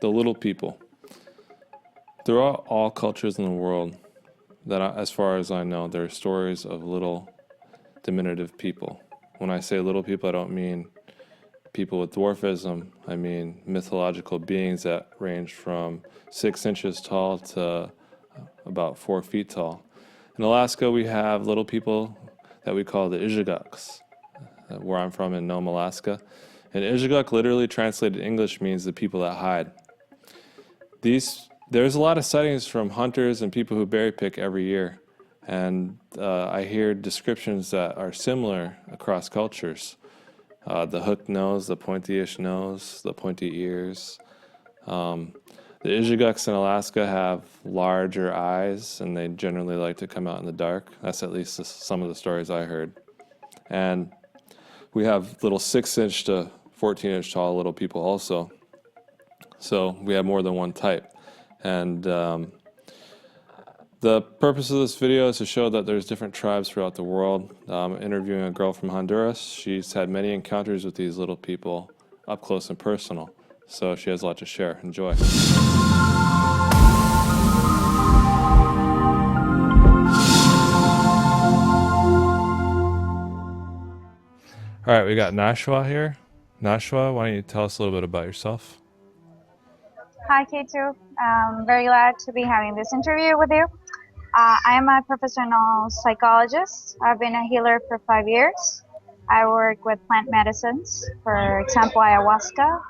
the little people. Throughout all cultures in the world, as far as I know, there are stories of little diminutive people. When I say little people, I don't mean people with dwarfism. I mean mythological beings that range from 6 inches tall to about 4 feet tall. In Alaska, we have little people that we call the Izhigaks, where I'm from in Nome, Alaska. And Izhigak literally translated English means the people that hide. There's a lot of sightings from hunters and people who berry pick every year. And I hear descriptions that are similar across cultures. The hooked nose, the pointy-ish nose, the pointy ears. The Izhigaks in Alaska have larger eyes, and they generally like to come out in the dark. That's at least some of the stories I heard. And we have little 6-inch to 14-inch tall little people also. So we have more than one type. And the purpose of this video is to show that there's different tribes throughout the world. I'm interviewing a girl from Honduras. She's had many encounters with these little people up close and personal. So she has a lot to share. Enjoy. All right, we got Nashwa here. Nashwa, why don't you tell us a little bit about yourself? Hi, K2. I'm very glad to be having this interview with you. I am a professional psychologist. I've been a healer for 5 years. I work with plant medicines, for example, ayahuasca,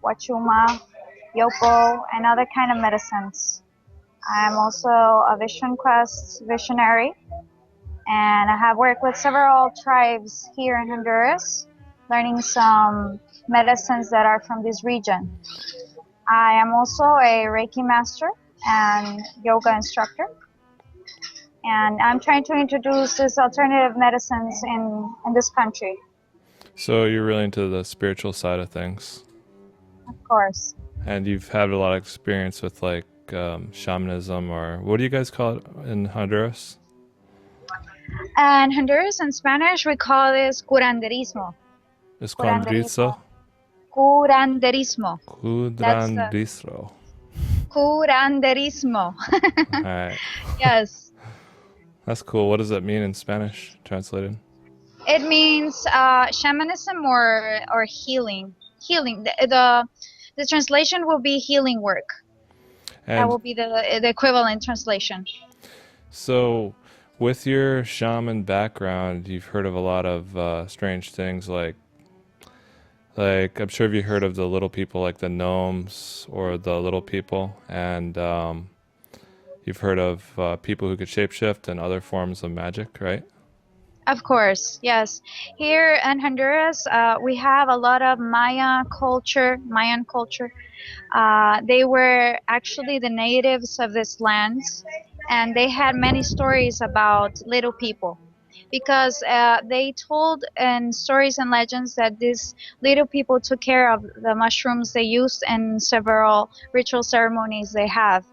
wachuma, yopo, and other kind of medicines. I'm also a Vision Quest visionary, and I have worked with several tribes here in Honduras, learning some medicines that are from this region. I am also a Reiki master and yoga instructor, and I'm trying to introduce these alternative medicines in this country. So you're really into the spiritual side of things. Of course. And you've had a lot of experience with like shamanism, or what do you guys call it in Honduras? And Honduras in Spanish, we call this curanderismo. Escondrizo? Curanderismo. Curanderismo. Curanderismo. All right. Yes. That's cool. What does that mean in Spanish, translated? It means shamanism or healing. Healing. The translation will be healing work. And that will be the equivalent translation. So, with your shaman background, you've heard of a lot of strange things like I'm sure you heard of the little people like the gnomes or the little people, and you've heard of people who could shapeshift and other forms of magic, right? Of course, yes. Here in Honduras, we have a lot of Mayan culture. They were actually the natives of this land, and they had many stories about little people, because they told in stories and legends that these little people took care of the mushrooms they used in several ritual ceremonies they have.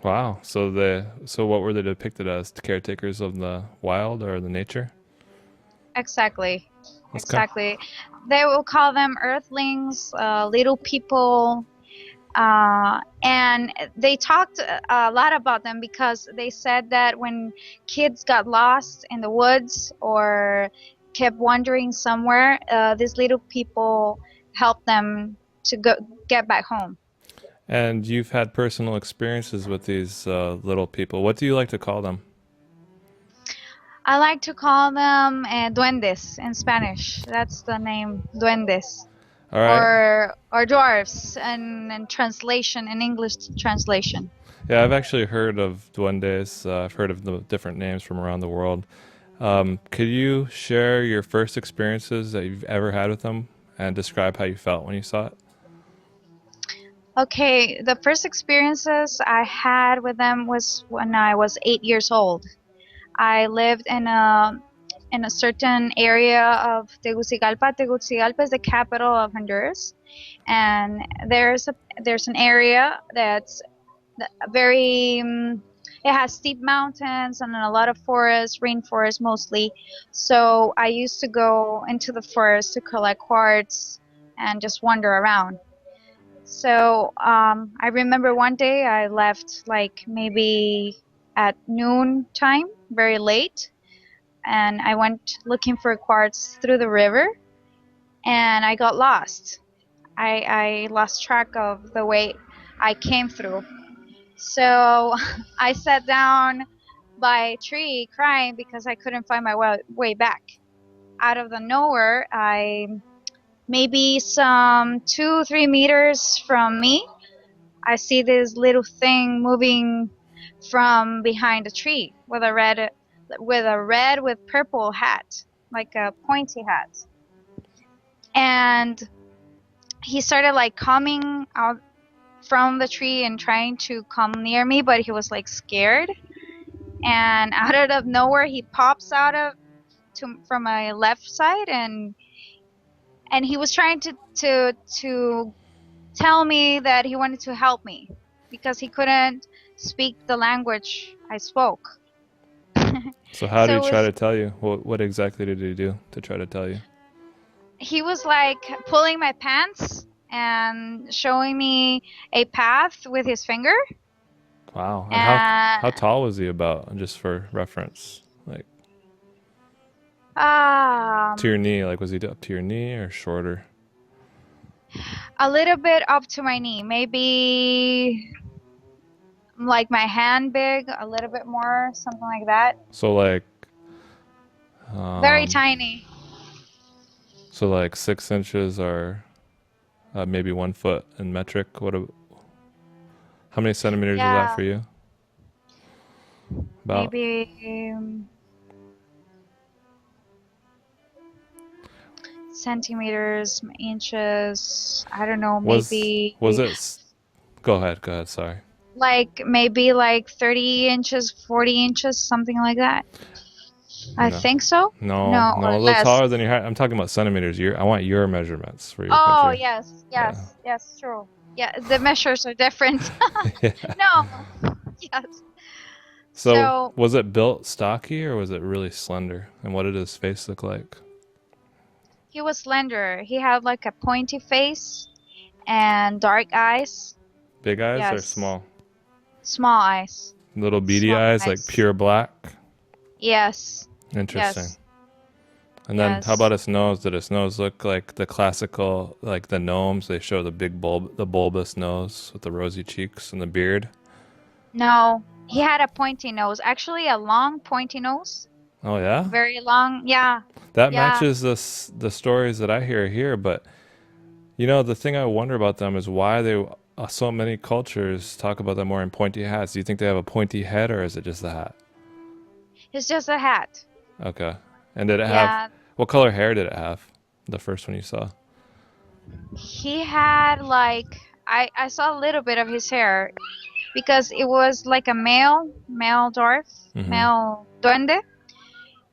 Wow. So what were they depicted as? Caretakers of the wild or the nature? Exactly. Exactly. They will call them earthlings, little people, and they talked a lot about them because they said that when kids got lost in the woods or kept wandering somewhere, these little people helped them to get back home. And you've had personal experiences with these little people. What do you like to call them? I like to call them duendes in Spanish. That's the name, duendes. All right. Or dwarfs in translation, in English translation. Yeah, I've actually heard of duendes. I've heard of the different names from around the world. Could you share your first experiences that you've ever had with them and describe how you felt when you saw it? Okay, the first experiences I had with them was when I was 8 years old. I lived in a certain area of Tegucigalpa. Tegucigalpa is the capital of Honduras, and there's an area that's very it has steep mountains and a lot of forests, rainforest mostly. So I used to go into the forest to collect quartz and just wander around. So I remember one day I left like maybe at noon time, very late, and I went looking for quartz through the river, and I got lost. I lost track of the way I came through. So I sat down by a tree crying because I couldn't find my way back. Out of the nowhere, I maybe some 2-3 meters from me, I see this little thing moving from behind a tree with a red with purple hat, like a pointy hat. And he started like coming out from the tree and trying to come near me, but he was like scared. And out of nowhere, he pops out from my left side, and he was trying to tell me that he wanted to help me because he couldn't speak the language I spoke. So how did So he it try was, to tell you? What exactly did he do to try to tell you? he was like pulling my pants and showing me a path with his finger. Wow. And how And tall was he about, just for reference? Like to your um, knee, like was he up to your knee or shorter? a little bit up to my knee, maybe like my hand big, a little bit more, something like that. So like Very tiny. so like 6 inches or maybe 1 foot in metric. How many centimeters is that Yeah, for you? About. maybe centimeters, inches, I don't know, Was maybe was it? Go ahead. Go ahead. Sorry. like maybe like 30 inches, 40 inches, something like that. I No. think so. No, No, no, or a little less. taller than your height. I'm talking about centimeters. I want your measurements for your Oh, country. yes, Yeah. yes, yes, true. Yeah, the measures are different. Yeah. No, yes. So So was it built stocky or was it really slender? And what did his face look like? he was slender. He had like a pointy face and dark eyes. Big eyes or Yes, small? small eyes. Little beady Small eyes, like eyes. pure black? Yes, Interesting. yes, And then how about yes. his nose? Did his nose look like the classical, like the gnomes? They show the the bulbous nose with the rosy cheeks and the beard. No, he had a pointy nose. Actually, a long pointy nose. Oh yeah? Very long. Yeah, That yeah. matches the stories that I hear here, but the thing I wonder about them is why so many cultures talk about them wearing pointy hats. Do you think they have a pointy head or is it just the hat? It's just a hat. Okay. And did it have, Yeah, what color hair did it have? The first one you saw? he had like I saw a little bit of his hair because it was like a male dwarf, Mm-hmm. male duende,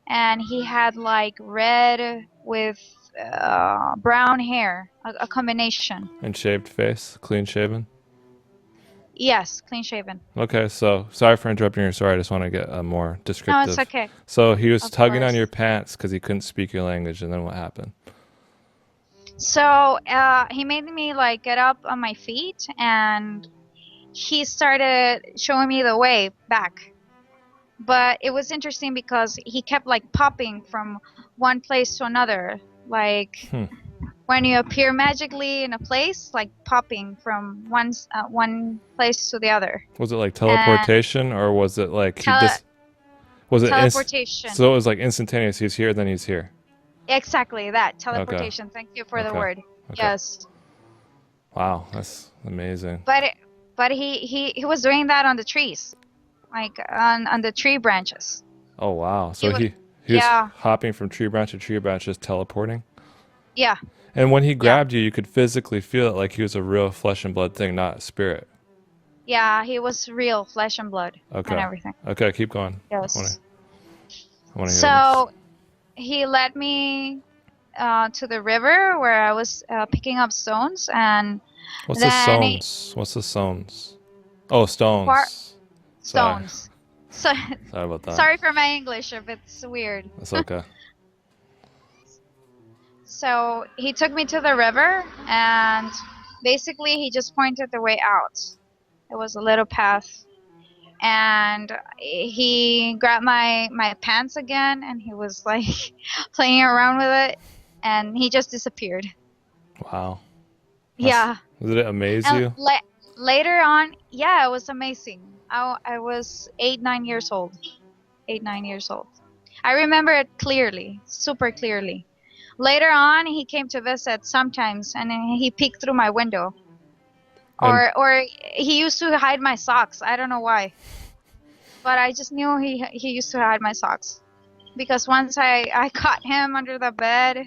and he had like red with brown hair, a combination. And shaved face, clean shaven? Yes, clean shaven. Okay, so sorry for interrupting your story. I just want to get a more No, it's descriptive. okay. So he was Of tugging on course. your pants because he couldn't speak your language, and then what happened? So he made me like get up on my feet, and he started showing me the way back. But it was interesting because he kept like popping from one place to another, like Hmm. when you appear magically in a place, like popping from one place to the other. Was it like And teleportation, or was it like tele- was it teleportation. so it was like instantaneous? He's here, then he's here. Exactly that, Okay. teleportation. Thank you for the Okay. word. Okay. Yes. Wow, that's amazing. But he was doing that on the trees, like on the tree branches. Oh wow. He So was, he was yeah, hopping from tree branch to tree branch, just teleporting. yeah, And when he yeah, grabbed you, you could physically feel it, like he was a real flesh and blood thing, not a spirit. yeah. He was real flesh and blood and Okay. everything. Okay, keep going. Yes. I want to hear this. So he led me to the river where I was picking up stones, and What's the then stones? What's the stones? Oh, part stones. Sorry. stones. So Sorry about that. sorry for my English if it's weird. That's okay. So he took me to the river, and basically he just pointed the way out. It was a little path, and he grabbed my pants again, and he was like playing around with it, and he just disappeared. Wow. Yeah. Did it amaze And you? later on, yeah, it was amazing. I was 8, 9 years old. 8, 9 years old. I remember it clearly, super clearly. Later on, he came to visit sometimes, and then he peeked through my window. And Or he used to hide my socks. I don't know why, but I just knew he used to hide my socks. Because once I caught him under the bed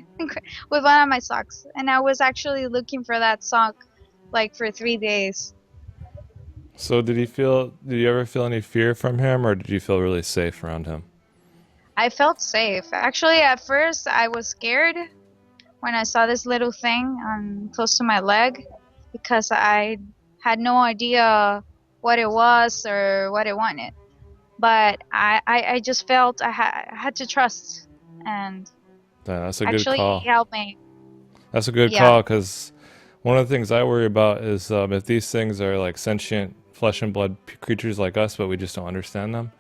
with one of my socks, and I was actually looking for that sock like for 3 days. so did you ever feel any fear from him, or did you feel really safe around him? I felt safe. Actually, at first I was scared when I saw this little thing close to my leg, because I had no idea what it was or what it wanted. But I just felt I had to trust, and Yeah, that's a good actually call. he helped me. That's a good Yeah, call, because one of the things I worry about is if these things are like sentient flesh and blood creatures like us, but we just don't understand them.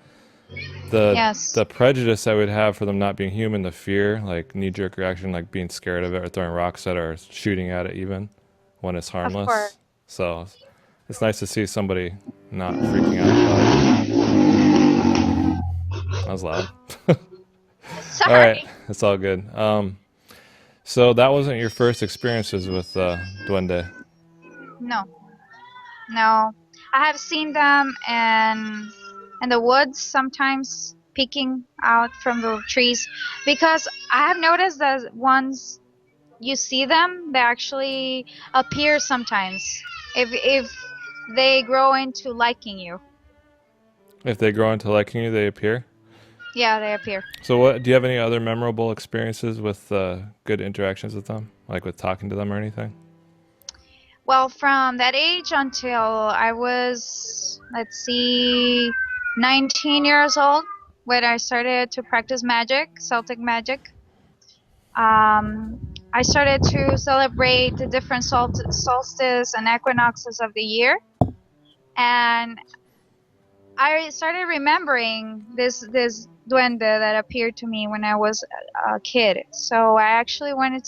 yes, The prejudice I would have for them not being human, the fear, like knee jerk reaction, like being scared of it or throwing rocks at it or shooting at it, even when it's of course. harmless. So it's nice to see somebody not freaking out about it. That was loud. All right, Sorry. it's all good. So that wasn't your first experiences with duende. No, no. I have seen them in the woods sometimes peeking out from the trees, because I have noticed that once you see them, they actually appear sometimes if they grow into liking you. If they grow into liking you, they appear. Yeah, they appear. So, what do you have any other memorable experiences with good interactions with them, like with talking to them or anything? Well, from that age until I was, let's see, 19 years old, when I started to practice magic, Celtic magic. I started to celebrate the different solstices and equinoxes of the year, and I started remembering this duende that appeared to me when I was a kid. So I actually wanted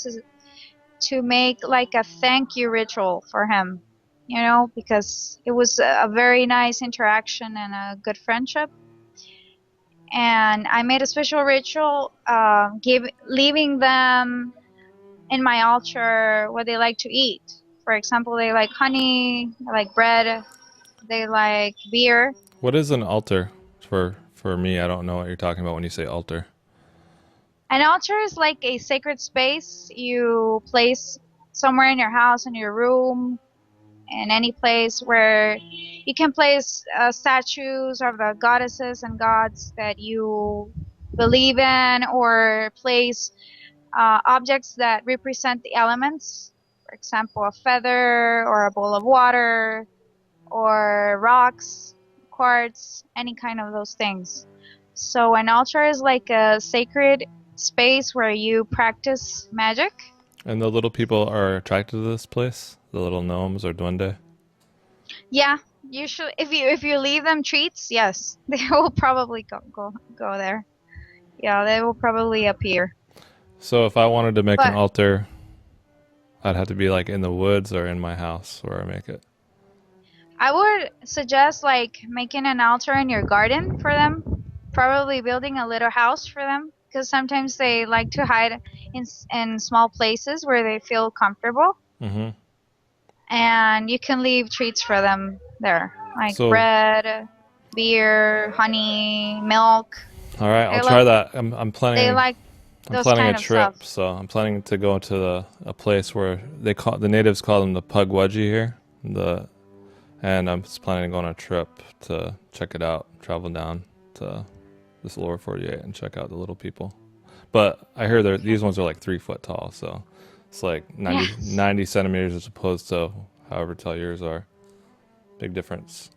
to make like a thank you ritual for him, because it was a very nice interaction and a good friendship. And I made a special ritual, leaving them in my altar what they like to eat. For example, they like honey, they like bread, they like beer. What is an altar for me? I don't know what you're talking about when you say altar. An altar is like a sacred space you place somewhere in your house, in your room, in any place where you can place statues of the goddesses and gods that you believe in, or place objects that represent the elements. For example, a feather or a bowl of water or rocks, quartz, any kind of those things. So an altar is like a sacred space where you practice magic. And the little people are attracted to this place, the little gnomes or duende. Yeah, usually if you leave them treats, yes, they will probably go there. Yeah, they will probably appear. So if I wanted to make an But altar, I'd have to be like in the woods or in my house where I make it. I would suggest like making an altar in your garden for them, probably building a little house for them, because sometimes they like to hide in small places where they feel comfortable, Mm-hmm. and you can leave treats for them there, like So, bread, beer, honey, milk. all right, I'll They try like that. they like I'm those planning a kind of stuff. trip, so I'm planning to go to a place where the natives call them the Pugwudgie here. And I'm just planning to go on a trip to check it out, travel down to this lower 48 and check out the little people. But I hear these ones are like 3 foot tall, so it's like Yes, 90 centimeters as opposed to however tall yours are. Big difference.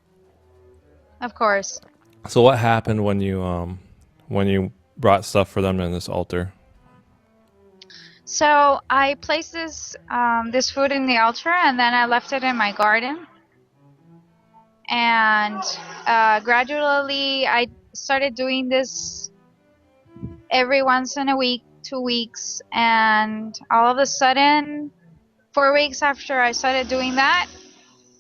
of course. So what happened when you brought stuff for them in this altar? So I placed this food in the altar, and then I left it in my garden. And gradually, I started doing this every once in a week, 2 weeks, and all of a sudden, 4 weeks after I started doing that,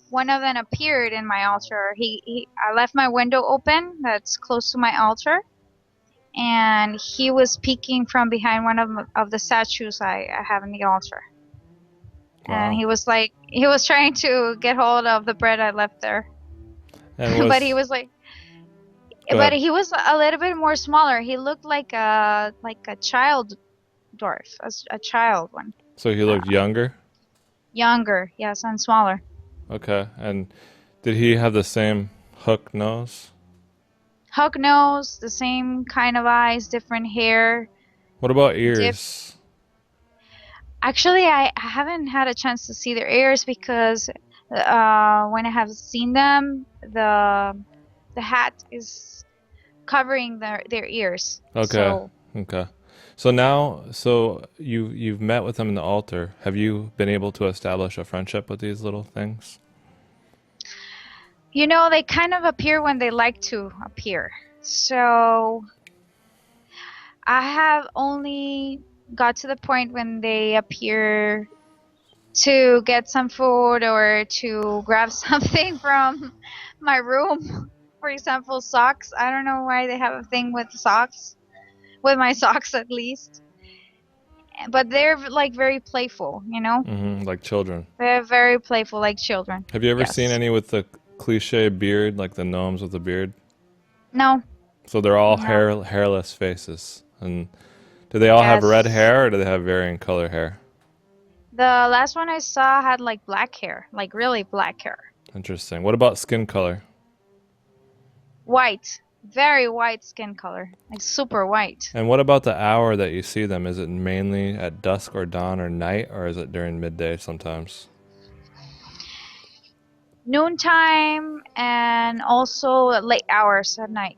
one of them appeared in my altar. I left my window open that's close to my altar, and he was peeking from behind one of the statues I have in the altar. And Wow. he was trying to get hold of the bread I left there. And But he was was like, Go but ahead. he was a little bit more smaller. He looked like a child dwarf, a child one. So he looked younger? Younger, yes, and smaller. Okay. And did he have the same hook nose? Hook nose, the same kind of eyes, different hair. What about Dip. ears? Actually, I haven't had a chance to see their ears because when I have seen them, the hat is covering their ears. Okay. So Okay. So you've met with them in the altar. Have you been able to establish a friendship with these little things? they kind of appear when they like to appear. So I have only got to the point when they appear to get some food or to grab something from my room. For example, socks. I don't know why they have a thing with socks, with my socks at least. But they're like very playful. Like children. They're very playful, like children. Have you ever seen Yes. any with the cliche beard, like the gnomes with the beard? No, So they're all no. hairless faces. And do they all have red Yes. hair or do they have varying color hair? The last one I saw had like black hair, like really black hair. Interesting. What about skin color? White. Very white skin color. Like super white. And what about the hour that you see them? Is it mainly at dusk or dawn or night, or is it during midday sometimes? Noontime and also late hours at night.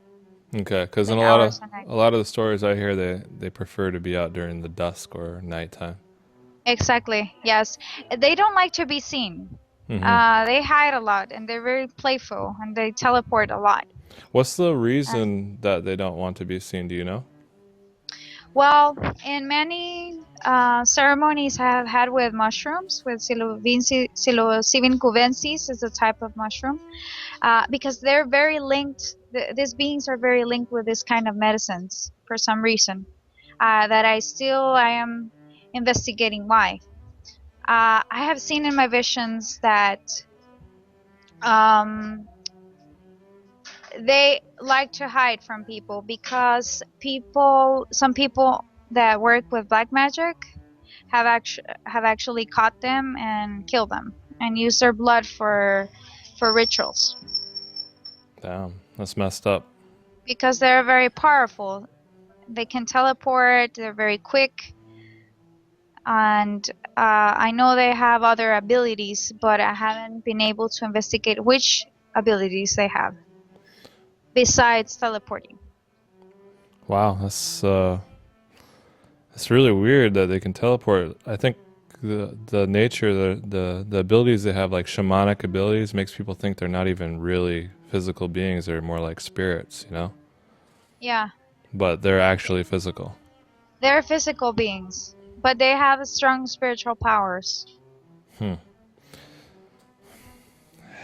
Okay, because in Late hours at night. a lot of the stories I hear, they prefer to be out during the dusk or nighttime. Exactly. Yes. They don't like to be seen. hmm They hide a lot and they're very playful and they teleport a lot. What's the And reason that they don't want to be seen? Do you know? well, in many ceremonies I have had with mushrooms, with psilocybin cubensis is a type of mushroom, because they're very linked. These beings are very linked with this kind of medicines for some reason that I am investigating why. I have seen in my visions that um, they like to hide from people because some people that work with black magic have actually caught them and killed them and used their blood for rituals Damn, that's messed up. because they're very powerful. They can teleport. They're very quick, and I know they have other abilities, but I haven't been able to investigate which abilities they have besides teleporting. Wow, that's really weird that they can teleport. I think the nature, the abilities they have, like shamanic abilities, makes people think they're not even really physical beings. They're more like spirits, you know? Yeah, But they're actually physical. they're physical beings, but they have strong spiritual powers. Hmm.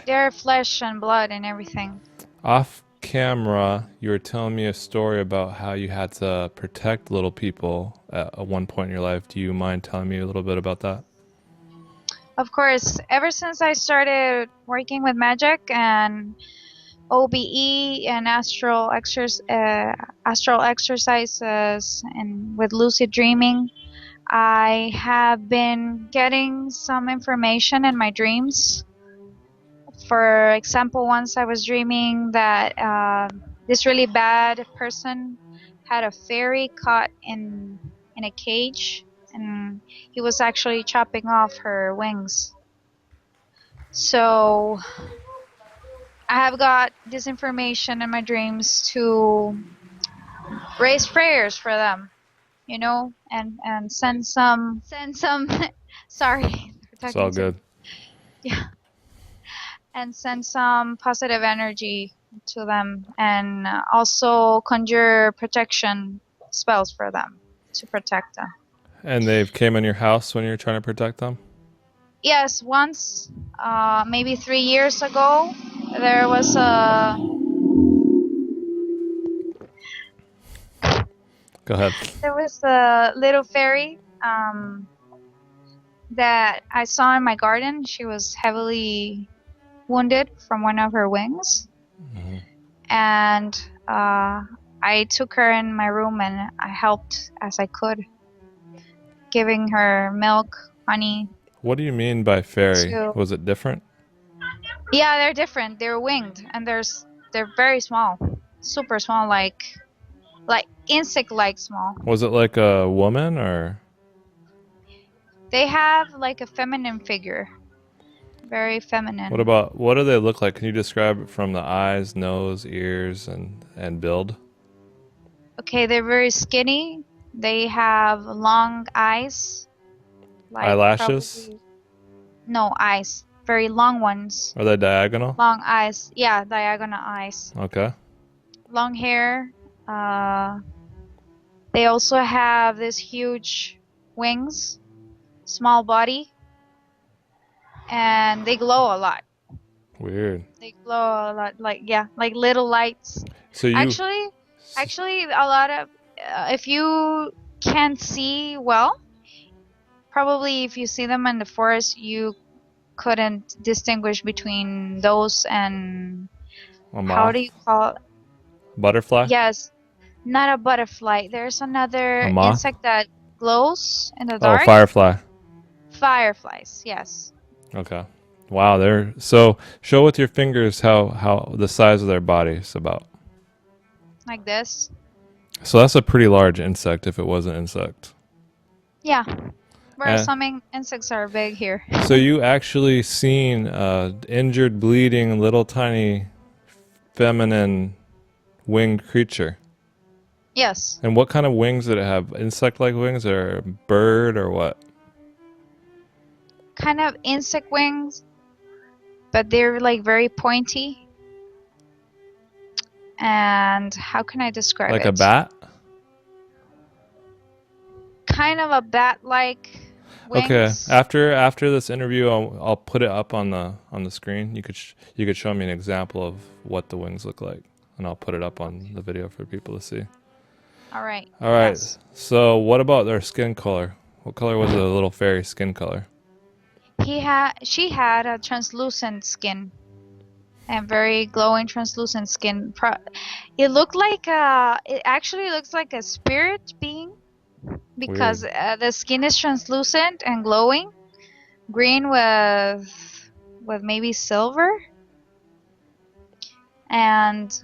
They're flesh and blood and everything. Off camera, you were telling me a story about how you had to protect little people at one point in your life. Do you mind telling me a little bit about that? Of course, ever since I started working with magic and OBE and astral exercises and with lucid dreaming, I have been getting some information in my dreams. For example, once I was dreaming that this really bad person had a fairy caught in a cage, and he was actually chopping off her wings. So I have got this information in my dreams to raise prayers for them, you know, and send some sorry for It's all talking to good. yeah, and send some positive energy to them, and also conjure protection spells for them to protect them. And they've came in your house when you're trying to protect them? Yes, once, maybe 3 years ago, there was a Go ahead. little fairy that I saw in my garden. She was heavily wounded from one of her wings, Mm-hmm. and I took her in my room and I helped as I could, giving her milk, honey. What do you mean by fairy? To Was it different? Yeah, they're different. They're winged, and they're very small, super small, like insect-like small. Was it like a woman or? They have like a feminine figure, very feminine. What do they look like? Can you describe it from the eyes, nose, ears, and build? Okay, they're very skinny. They have long eyes, like Eyelashes? probably no eyes, very long ones. Are they diagonal? Long eyes, yeah, diagonal eyes. Okay. Long hair. They also have this huge wings, small body, and they glow a lot. Weird. They glow a lot, like yeah, like little lights. So you Actually, a lot of if you can't see well, probably if you see them in the forest, you couldn't distinguish between those and a how moth? do you call it? Butterfly? Yes, not a butterfly. There's A another moth? insect that glows in the Oh, dark. firefly. Fireflies, yes. Okay. Wow, they're so show with your fingers how the size of their body is about. Like this. So that's a pretty large insect if it was an insect. Yeah. Whereas And some insects are big here. so you actually seen a injured, bleeding, little tiny feminine winged creature. Yes. And what kind of wings did it have? Insect-like wings or bird or what? Kind of insect wings, but they're like very pointy. And how can I describe Like it? a bat? Kind of a bat-like Okay. wings. After this interview, I'll put it up on the screen. You could show me an example of what the wings look like, and I'll put it up on the video for people to see. All right. All right. Yes. So what about their skin color? What color was the little fairy skin color? She had a translucent skin, and very glowing translucent skin. It actually looks like a spirit being, because the skin is translucent and glowing, green with maybe silver. But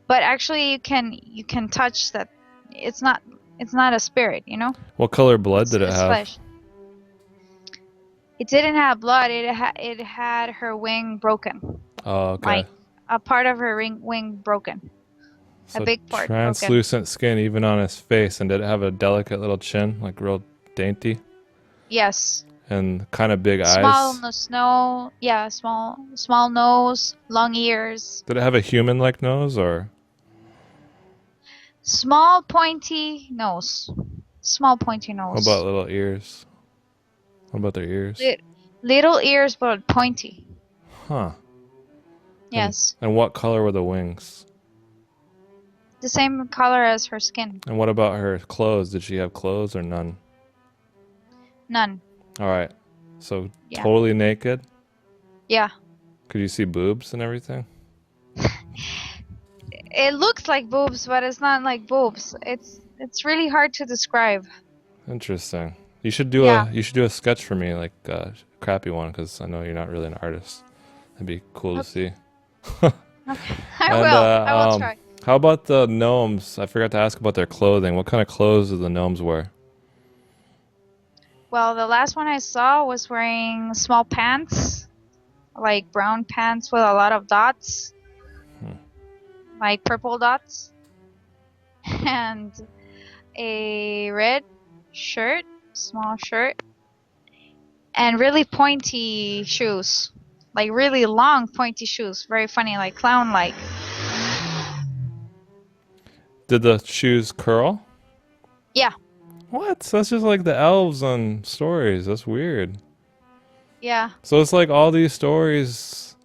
actually you can touch that. It's not a spirit, you know. What color blood did it It's have? flesh. It didn't have blood. It had her wing broken. Oh, okay. Like a part of her wing broken. So a big part broken. translucent skin even on his face, and did it have a delicate little chin, like real dainty? Yes. And kind of big Small eyes? on the snow. Yeah, small nose, long ears. Did it have a human-like nose or? Small pointy nose. Small pointy nose. What about little ears? What about their ears? Little ears, but pointy. Huh. Yes. And what color were the wings? The same color as her skin. And what about her clothes? Did she have clothes or none? None. All right. So Yeah. totally naked? Yeah. Could you see boobs and everything? It looks like boobs, but it's not like boobs. It's really hard to describe. Interesting. You should do a sketch for me, like a crappy one, because I know you're not really an artist. That'd be cool to see. Okay. I will try. How about the gnomes? I forgot to ask about their clothing. What kind of clothes do the gnomes wear? Well, the last one I saw was wearing small pants, like brown pants with a lot of dots, like purple dots. And a red shirt, small shirt, and really pointy shoes. Like really long pointy shoes. Very funny, like clown-like. Did the shoes curl? Yeah, What? That's just like the elves on stories. That's weird. yeah, So it's like all these stories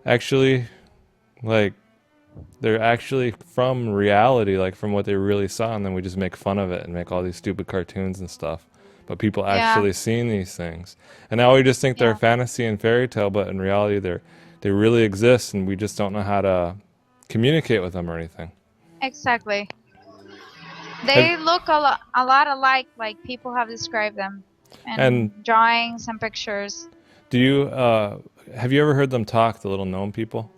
actually, like, they're actually from reality, like from what they really saw, and then we just make fun of it and make all these stupid cartoons and stuff. But people yeah, actually seen these things, and now we just think they're yeah. fantasy and fairy tale, but in reality, they really exist, and we just don't know how to communicate with them or anything. Exactly. Have, They look a lot alike, like people have described them and in drawings and pictures. do you have you ever heard them talk, the little gnome people?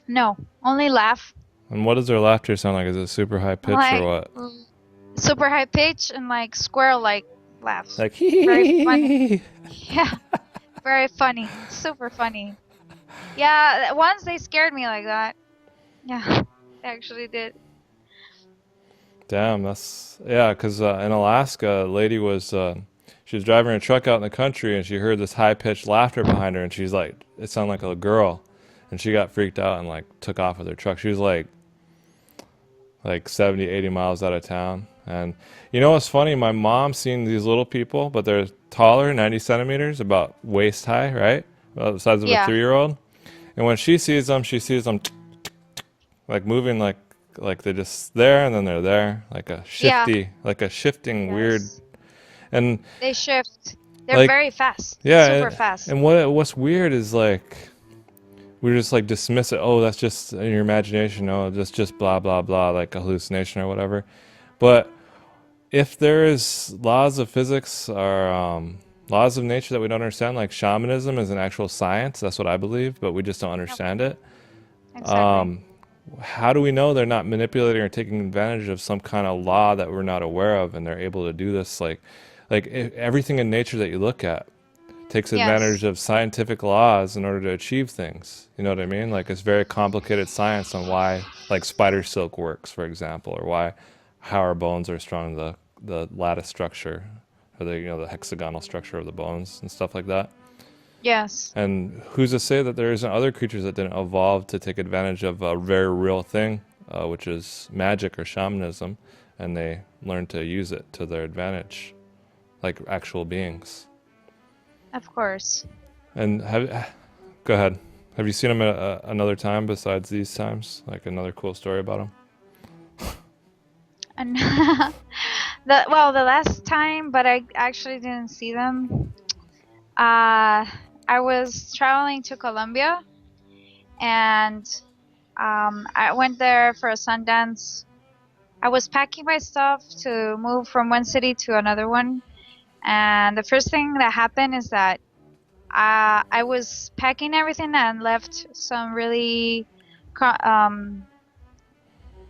No, only laugh. And what does their laughter sound like? Is it super high pitch or Like what? super high pitch and like squirrel-like laughs. Like Very funny. hee. Yeah, very funny. Super funny. Yeah, once they scared me like that. Yeah, they actually did. Damn, that's yeah. Because in Alaska, a lady was she was driving her truck out in the country, and she heard this high pitched laughter behind her, and she's like, it sounded like a girl, and she got freaked out and like took off with her truck. She was like 70, 80 miles out of town. And you know what's funny? My mom's seen these little people, but they're taller, 90 centimeters, about waist high, right? About the size of a Yeah. 3-year-old. And when she sees them like moving like they're just there and then they're there, like a shifty, like a shifting weird. Yes. And They shift. They're like, very fast. yeah, Super fast. and what's weird is like we just like dismiss it. Oh, that's just in your imagination. Oh, that's just blah blah blah, like a hallucination or whatever. But if there is laws of physics or laws of nature that we don't understand, like shamanism is an actual science. That's what I believe, but we just don't understand it. Exactly. How do we know they're not manipulating or taking advantage of some kind of law that we're not aware of, and they're able to do this? Like everything in nature that you look at takes advantage of scientific laws in order to achieve things. You know what I mean? Like it's very complicated science on why, like spider silk works, for example, or how our bones are strong, the lattice structure, or the hexagonal structure of the bones and stuff like that. Yes. And who's to say that there isn't other creatures that didn't evolve to take advantage of a very real thing, which is magic or shamanism, and they learn to use it to their advantage, like actual beings. Of course. And go ahead. Have you seen them at another time besides these times? Like another cool story about them? And the last time, but I actually didn't see them. I was traveling to Colombia, and I went there for a Sundance. I was packing my stuff to move from one city to another one, and the first thing that happened is that I was packing everything and left some really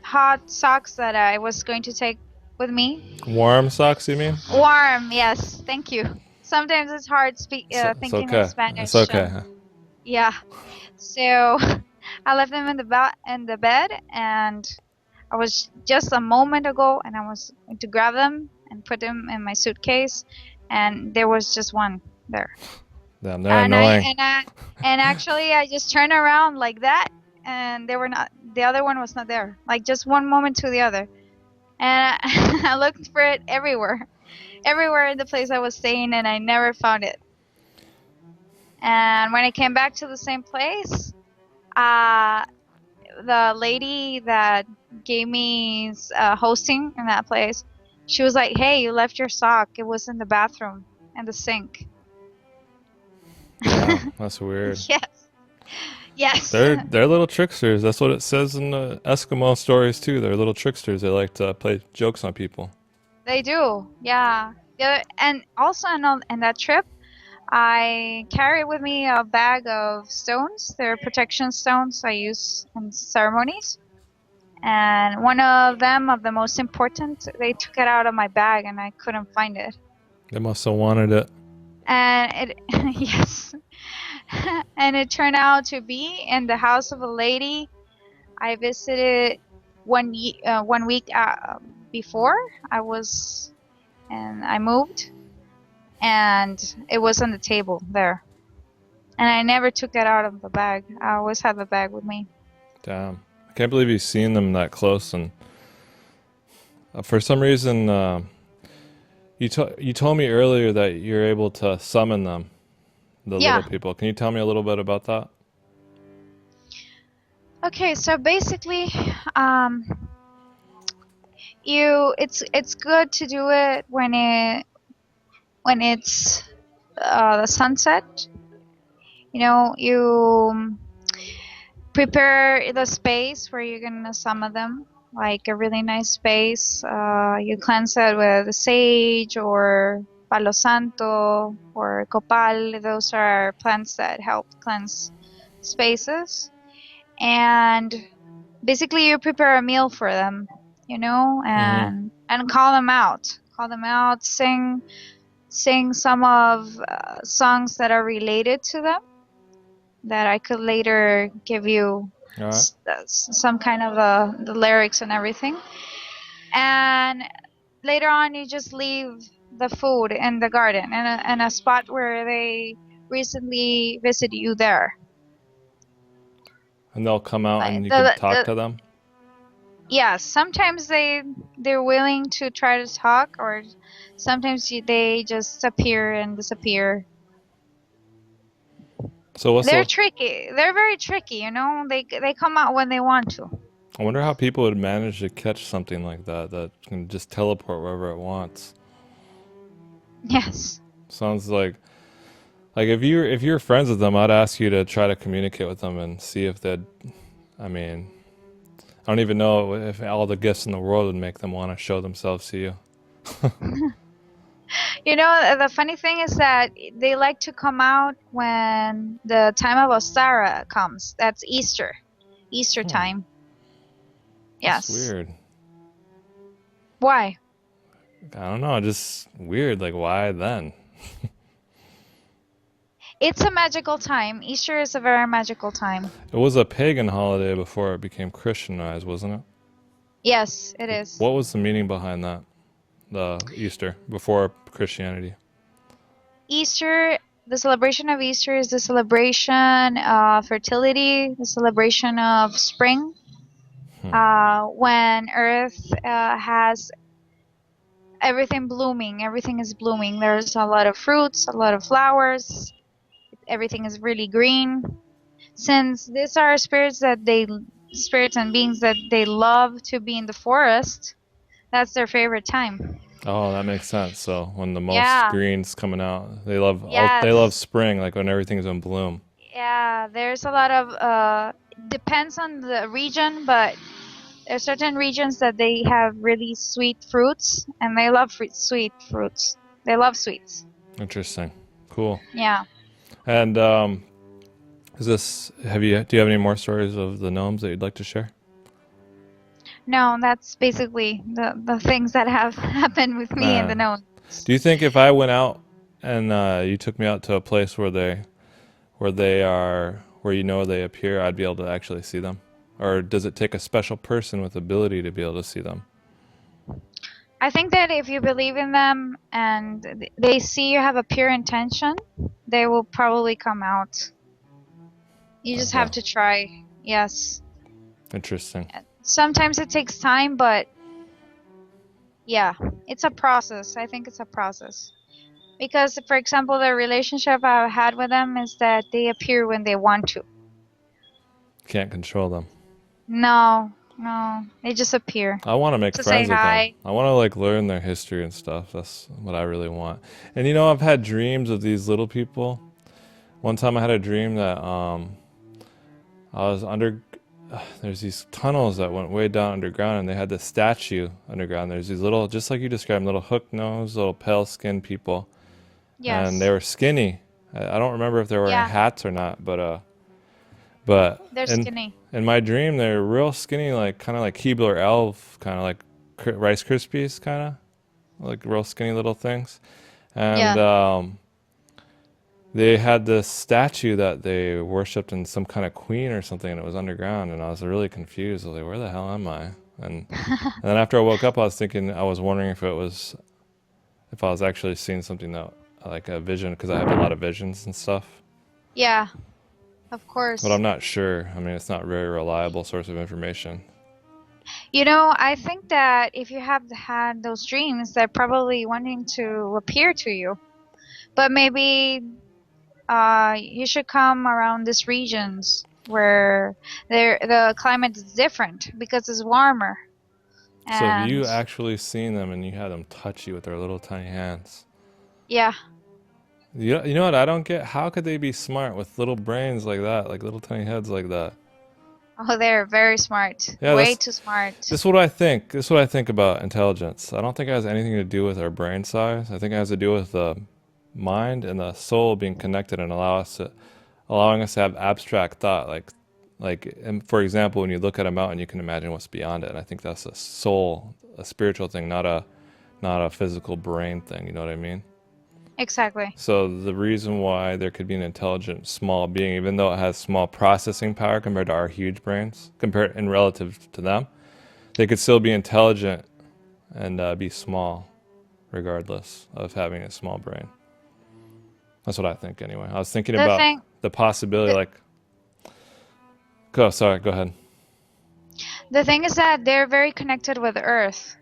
hot socks that I was going to take with me. Warm socks, you mean? Warm, yes, thank you. Sometimes it's hard thinking okay. in Spanish. It's okay. Yeah. So I left them in the bed, and I was just a moment ago, and I was going to grab them and put them in my suitcase, and there was just one there. Damn, they're annoying. And actually, I just turned around like that, and they were not. The other one was not there. Like just one moment to the other, and I looked for it everywhere in the place I was staying, and I never found it. And when I came back to the same place, the lady that gave me hosting in that place, she was like, "Hey, you left your sock. It was in the bathroom in the sink." Yeah, that's weird. Yes. They're little tricksters. That's what it says in the Eskimo stories too. They're little tricksters. They like to play jokes on people. They do, yeah. And also in that trip, I carried with me a bag of stones. They're protection stones I use in ceremonies. And one of them, of the most important, they took it out of my bag and I couldn't find it. They must have wanted it. And it, yes. And it turned out to be in the house of a lady I visited 1 week before I moved, and it was on the table there, and I never took it out of the bag. I always had the bag with me. Damn. I can't believe you've seen them that close. And for some reason, you told me earlier that you're able to summon them, the Yeah. little people. Can you tell me a little bit about that? Okay, so basically, it's good to do it when it's the sunset. You prepare the space where you're gonna summon them, like a really nice space. You cleanse it with sage or palo santo or copal. Those are plants that help cleanse spaces. And basically you prepare a meal for them, and call them out, sing some of songs that are related to them that I could later give you. All right. Some kind of the lyrics and everything. And later on you just leave the food in the garden, in a spot where they recently visit you there. And they'll come out and you can talk to them? Yes, sometimes they're willing to try to talk, or sometimes they just appear and disappear. So they're tricky. They're very tricky, They come out when they want to. I wonder how people would manage to catch something like that can just teleport wherever it wants. Yes. Sounds like if you're friends with them, I'd ask you to try to communicate with them and see if they'd. I mean, I don't even know if all the gifts in the world would make them want to show themselves to you. The funny thing is that they like to come out when the time of Ostara comes. That's Easter time. Yes. That's weird. Why? I don't know, just weird. Like, why then? It's a magical time. Easter is a very magical time. It was a pagan holiday before it became Christianized, wasn't it? Yes, it is. What was the meaning behind that? The Easter, before Christianity? Easter, the celebration of Easter is the celebration of fertility, the celebration of spring, when Earth has everything blooming. Everything is blooming. There's a lot of fruits, a lot of flowers. Everything is really green. Since these are spirits and beings that they love to be in the forest, that's their favorite time. Oh, that makes sense. So when the most green's coming out, they love spring, like when everything's in bloom. Yeah, there's a lot of depends on the region, but there's certain regions that they have really sweet fruits, and they love sweet fruits. They love sweets. Interesting. Cool. Yeah. And do you have any more stories of the gnomes that you'd like to share? No, that's basically the things that have happened with me and the gnomes. Do you think if I went out and you took me out to a place where they appear, I'd be able to actually see them? Or does it take a special person with ability to be able to see them? I think that if you believe in them and they see you have a pure intention, they will probably come out. You just have to try. Yes. Interesting. Sometimes it takes time, but yeah, it's a process. I think it's a process. Because, for example, the relationship I've had with them is that they appear when they want to. Can't control them. No, they just appear. I want to make friends with them. I want to learn their history and stuff. That's what I really want. And I've had dreams of these little people. One time I had a dream that I was there's these tunnels that went way down underground, and they had this statue underground. There's these little, just like you described, little hook nose, little pale skinned people. Yes. And they were skinny. I don't remember if they were wearing hats or not, but they're skinny. In my dream, they're real skinny, kind of like Keebler Elf, kind of like Rice Krispies, kind of like real skinny little things. And they had this statue that they worshipped in some kind of queen or something, and it was underground, and I was really confused. I was like, where the hell am I? And then after I woke up, I was wondering if I was actually seeing something that, like a vision, because I have a lot of visions and stuff. Yeah, of But I'm course. not sure. I mean, it's not a very reliable source of information. You know, I think that if you have had those dreams, they're probably wanting to appear to you. But maybe you should come around these regions where the climate is different because it's warmer. So have And you actually seen them and you had them touch you with their little tiny hands? yeah, You know what I don't get? How could they be smart with little brains like that, like little tiny heads like that? oh, they're very smart, Yeah, way that's too smart. this is what I think. This is what I think about intelligence. I don't think it has anything to do with our brain size. I think it has to do with the mind and the soul being connected and allowing us to have abstract thought. And for example, when you look at a mountain, you can imagine what's beyond it. And I think that's a soul, a spiritual thing, not a physical brain thing. You know what I mean? Exactly. So the reason why there could be an intelligent small being, even though it has small processing power compared to our huge brains, compared in relative to them, they could still be intelligent and be small, regardless of having a small brain. That's what I think, anyway. I was thinking The about thing, the possibility, the, like, go ahead. the thing is that they're very connected with Earth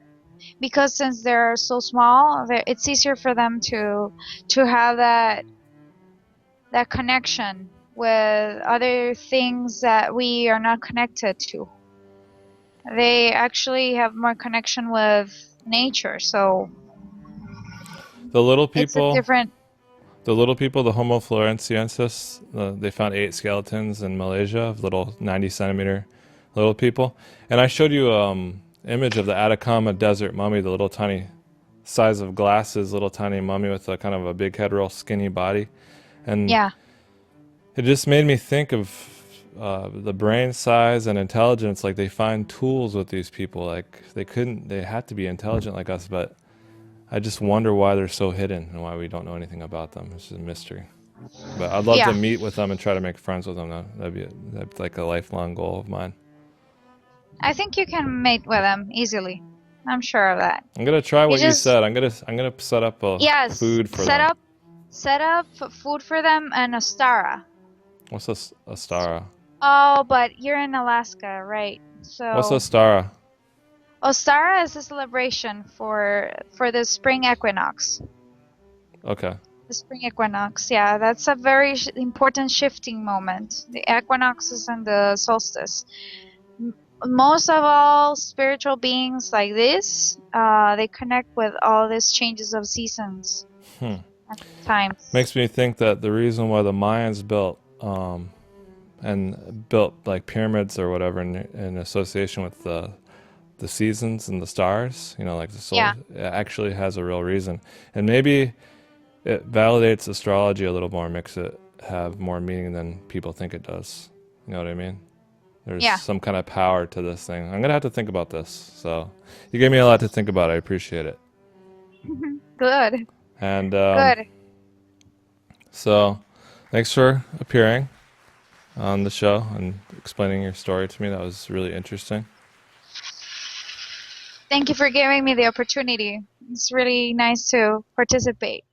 because since they're so small, it's easier for them to have that connection with other things that we are not connected to. They actually have more connection with nature, so The little it's a people, different. the Homo floresiensis, they found 8 skeletons in Malaysia of little 90 centimeter little people. And I showed you image of the Atacama desert mummy, the little tiny size of glasses, little tiny mummy with a kind of a big head, real skinny body. And Yeah, it just made me think of the brain size and intelligence. Like they find tools with these people. Like they had to be intelligent like us, but I just wonder why they're so hidden and why we don't know anything about them. It's just a mystery. But I'd love to yeah. meet with them and try to make friends with them. That's like a lifelong goal of mine. I think you can mate with them easily. I'm sure of that. I'm gonna try You what you just said. I'm gonna set up a yes, food for them. set up food for them and a stara. What's a stara? Oh, but you're in Alaska, right? What's a So stara? Ostara is a celebration for the spring equinox. Okay. The spring equinox, yeah, that's a very important shifting moment. The equinoxes and the solstice. Most of all spiritual beings like this, they connect with all these changes of seasons Hmm. and times. Makes me think that the reason why the Mayans built like pyramids or whatever in association with the seasons and the stars, like the solar, Yeah, it actually has a real reason. And maybe it validates astrology a little more, makes it have more meaning than people think it does. You know what I mean? There's yeah. some kind of power to this thing. I'm gonna have to think about this. So you gave me a lot to think about. I appreciate it. Good, And good. so thanks for appearing on the show and explaining your story to me. That was really interesting. Thank you for giving me the opportunity. It's really nice to participate.